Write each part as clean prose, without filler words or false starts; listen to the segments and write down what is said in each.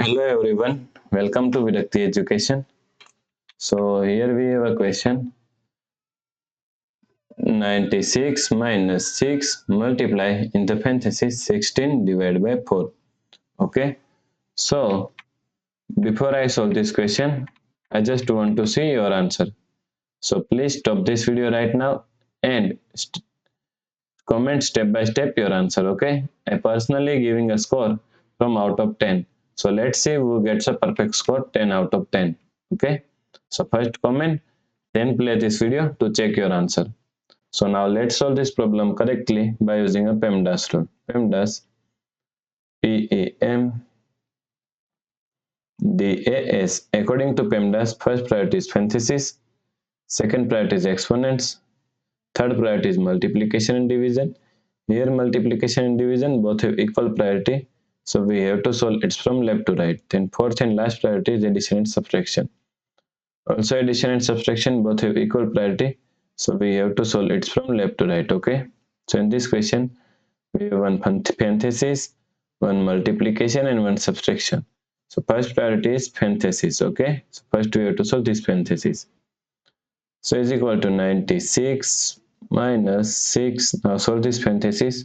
Hello everyone, welcome to Vidakti Education. So here we have a question. 96 minus 6 multiply in the parenthesis 16 divided by 4. Okay, so before I solve this question, I just want to see your answer. So please stop this video right now and comment step by step your answer. Okay, I personally giving a score from out of 10. So let's see who gets a perfect score 10 out of 10. Okay, so first comment, then play this video to check your answer. So now let's solve this problem correctly by using a PEMDAS rule. PEMDAS, P-E-M-D-A-S. According to PEMDAS, first priority is parenthesis, second priority is exponents, third priority is multiplication and division. Here multiplication and division both have equal priority, so we have to solve it from left to right. Then fourth and last priority is addition and subtraction. Also addition and subtraction both have equal priority, so we have to solve it from left to right. Okay, so in this question we have one parenthesis, one multiplication and one subtraction. So first priority is parenthesis. Okay, so first we have to solve this parenthesis. So is equal to 96 minus 6. Now solve this parenthesis.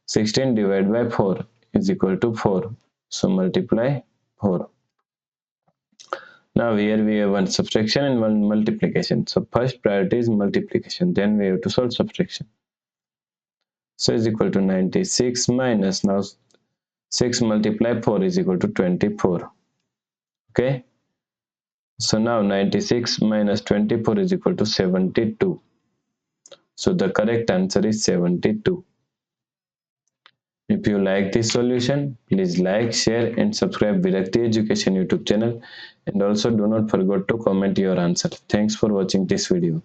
16 divided by 4 is equal to 4. So multiply 4. Now here we have one subtraction and one multiplication. So first priority is multiplication, then we have to solve subtraction. So is equal to 96 minus, now 6 multiply 4 is equal to 24. Okay, so now 96 minus 24 is equal to 72. So the correct answer is 72. If you like this solution, please like, share and subscribe Vidakti Education YouTube channel, and also do not forget to comment your answer. Thanks for watching this video.